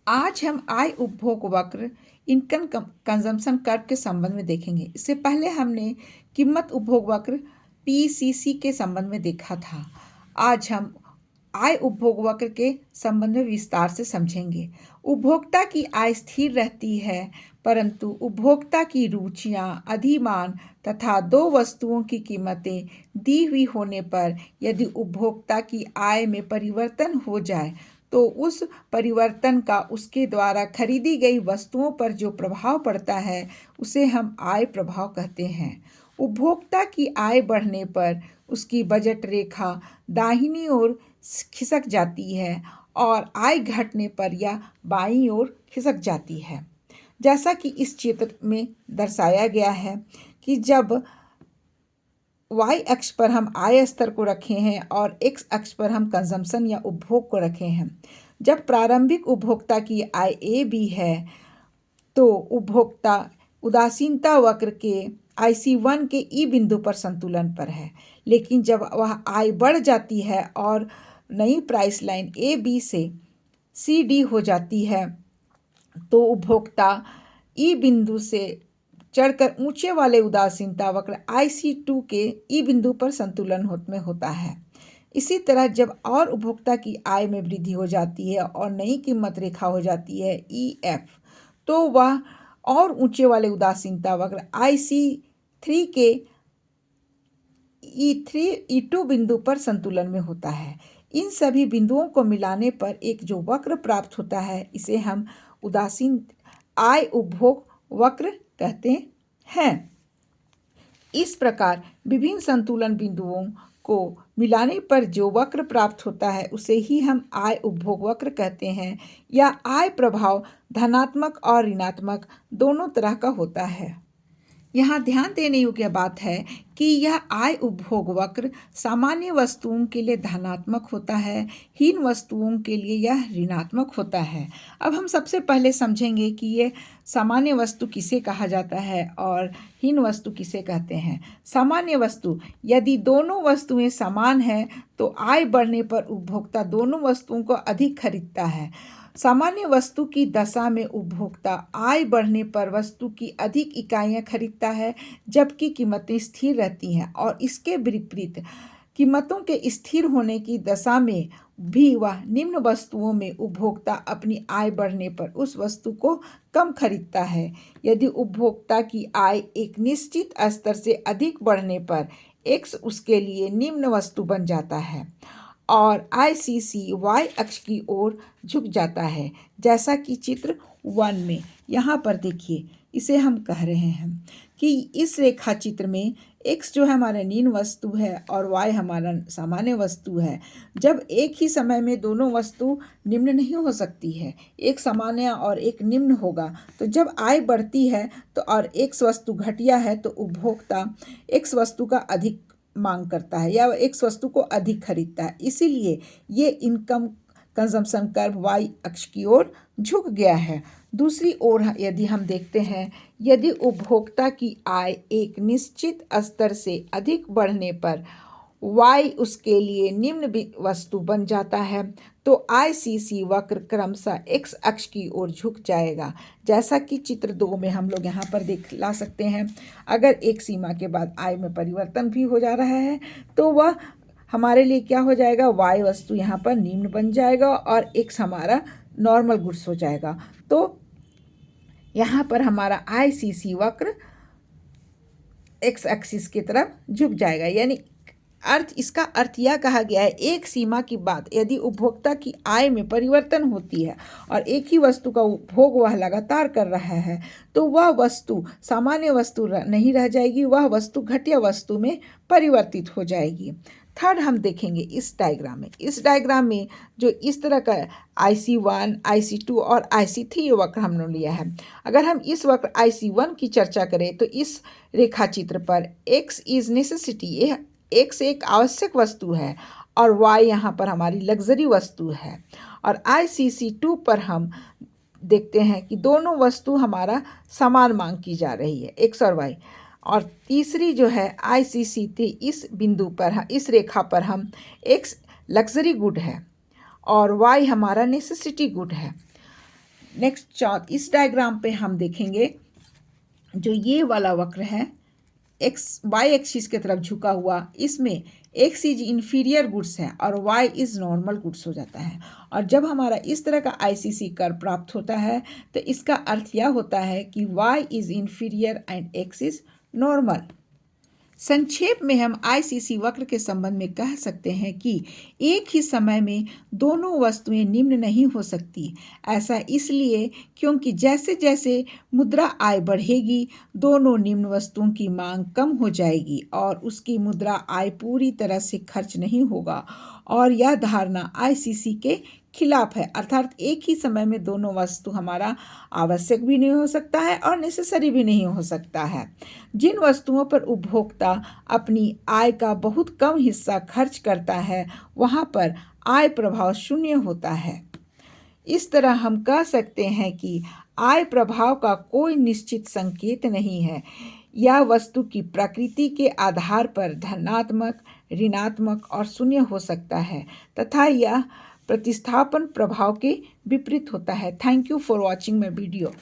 आज हम आय उपभोग वक्र इनकम कंजम्पशन कर्व के संबंध में देखेंगे। इससे पहले हमने कीमत उपभोग वक्र पीसीसी के संबंध में देखा था। आज हम आय उपभोग वक्र के संबंध में विस्तार से समझेंगे। उपभोक्ता की आय स्थिर रहती है, परंतु उपभोक्ता की रुचियां, अधिमान तथा दो वस्तुओं की कीमतें दी हुई होने पर यदि उपभोक्ता की आय में परिवर्तन हो जाए तो उस परिवर्तन का उसके द्वारा खरीदी गई वस्तुओं पर जो प्रभाव पड़ता है उसे हम आय प्रभाव कहते हैं। उपभोक्ता की आय बढ़ने पर उसकी बजट रेखा दाहिनी ओर खिसक जाती है और आय घटने पर यह बाईं ओर खिसक जाती है। जैसा कि इस चित्र में दर्शाया गया है कि जब y अक्ष पर हम आय स्तर को रखे हैं और x अक्ष पर हम कंजम्पशन या उपभोग को रखे हैं। जब प्रारंभिक उपभोक्ता की आय ए बी है तो उपभोक्ता उदासीनता वक्र के IC1 के ई बिंदु पर संतुलन पर है, लेकिन जब वह आय बढ़ जाती है और नई प्राइस लाइन ए बी से सी डी हो जाती है तो उपभोक्ता ई बिंदु से चढ़कर ऊंचे वाले उदासीनता वक्र IC2 के ई बिंदु पर संतुलन में होता है। इसी तरह जब और उपभोक्ता की आय में वृद्धि हो जाती है और नई कीमत रेखा हो जाती है EF, तो वह और ऊंचे वाले उदासीनता वक्र IC3 के E2 बिंदु पर संतुलन में होता है। इन सभी बिंदुओं को मिलाने पर एक जो वक्र प्राप्त होता है इसे हम उदासीन आय उपभोग वक्र कहते हैं। इस प्रकार विभिन्न संतुलन बिंदुओं को मिलाने पर जो वक्र प्राप्त होता है उसे ही हम आय उपभोग वक्र कहते हैं। यह आय प्रभाव धनात्मक और ऋणात्मक दोनों तरह का होता है। यहाँ ध्यान देने योग्य बात है कि यह आय उपभोग वक्र सामान्य वस्तुओं के लिए धनात्मक होता है, हीन वस्तुओं के लिए यह ऋणात्मक होता है। अब हम सबसे पहले समझेंगे कि ये सामान्य वस्तु किसे कहा जाता है और हीन वस्तु किसे कहते हैं। सामान्य वस्तु, यदि दोनों वस्तुएं समान हैं तो आय बढ़ने पर उपभोक्ता दोनों वस्तुओं को अधिक खरीदता है। सामान्य वस्तु की दशा में उपभोक्ता आय बढ़ने पर वस्तु की अधिक इकाइयां खरीदता है, जबकि कीमतें स्थिर रहती हैं, और इसके विपरीत कीमतों के स्थिर होने की दशा में भी वह निम्न वस्तुओं में उपभोक्ता अपनी आय बढ़ने पर उस वस्तु को कम खरीदता है। यदि उपभोक्ता की आय एक निश्चित स्तर से अधिक बढ़ने पर x उसके लिए निम्न वस्तु बन जाता है और ICC y अक्ष की ओर झुक जाता है, जैसा कि चित्र 1 में यहाँ पर देखिए। इसे हम कह रहे हैं कि इस रेखा चित्र में x जो है हमारा निम्न वस्तु है और y हमारा सामान्य वस्तु है। जब एक ही समय में दोनों वस्तु निम्न नहीं हो सकती है, एक सामान्य और एक निम्न होगा, तो जब आय बढ़ती है तो और x वस्तु घटिया है तो उपभोक्ता x वस्तु का अधिक मांग करता है या एक वस्तु को अधिक खरीदता है। इसीलिए ये इनकम कंजम्पशन कर्व y अक्ष की ओर झुक गया है। दूसरी ओर यदि हम देखते हैं, यदि उपभोक्ता की आय एक निश्चित स्तर से अधिक बढ़ने पर y उसके लिए निम्न वस्तु बन जाता है तो ICC वक्र क्रमशः x अक्ष की ओर झुक जाएगा, जैसा कि चित्र 2 में हम लोग यहाँ पर ला सकते हैं। अगर एक सीमा के बाद आय में परिवर्तन भी हो जा रहा है तो वह हमारे लिए क्या हो जाएगा, y वस्तु यहाँ पर निम्न बन जाएगा और x हमारा नॉर्मल गुड्स हो जाएगा। तो यहाँ पर हमारा ICC वक्र x एक्सिस की तरफ झुक जाएगा। यानी इसका अर्थ यह कहा गया है, एक सीमा की बाद यदि उपभोक्ता की आय में परिवर्तन होती है और एक ही वस्तु का उपभोग वह लगातार कर रहा है तो वह वस्तु सामान्य वस्तु नहीं रह जाएगी, वह वस्तु घटिया वस्तु में परिवर्तित हो जाएगी। थर्ड हम देखेंगे इस डायग्राम में। इस डायग्राम में जो इस तरह का IC1, IC2 और IC3 वक्र हमने लिया है। अगर हम इस वक्र IC1 की चर्चा करें तो इस रेखा चित्र पर x इज नेसेसिटी, x एक आवश्यक वस्तु है और y यहाँ पर हमारी लग्जरी वस्तु है। और ICC2 पर हम देखते हैं कि दोनों वस्तु हमारा समान मांग की जा रही है, x और y। और तीसरी जो है ICC3, इस बिंदु पर, इस रेखा पर हम x लग्जरी गुड है और y हमारा नेसेसिटी गुड है। नेक्स्ट इस डायग्राम पे हम देखेंगे जो ये वाला वक्र है एक्स वाई एक्सिस की तरफ झुका हुआ, इसमें एक्स इज इन्फीरियर गुड्स है और वाई इज नॉर्मल गुड्स हो जाता है। और जब हमारा इस तरह का आईसीसी कर्व प्राप्त होता है तो इसका अर्थ यह होता है कि Y is inferior and X is normal. संक्षेप में हम आईसीसी वक्र के संबंध में कह सकते हैं कि एक ही समय में दोनों वस्तुएं निम्न नहीं हो सकती। ऐसा इसलिए क्योंकि जैसे जैसे मुद्रा आय बढ़ेगी दोनों निम्न वस्तुओं की मांग कम हो जाएगी और उसकी मुद्रा आय पूरी तरह से खर्च नहीं होगा। और यह धारणा आईसीसी के खिलाफ है, अर्थात एक ही समय में दोनों वस्तु हमारा आवश्यक भी नहीं हो सकता है और नेसेसरी भी नहीं हो सकता है। जिन वस्तुओं पर उपभोक्ता अपनी आय का बहुत कम हिस्सा खर्च करता है वहाँ पर आय प्रभाव शून्य होता है। इस तरह हम कह सकते हैं कि आय प्रभाव का कोई निश्चित संकेत नहीं है। यह वस्तु की प्रकृति के आधार पर धनात्मक, ऋणात्मक और शून्य हो सकता है तथा यह प्रतिस्थापन प्रभाव के विपरीत होता है। Thank you for watching my video.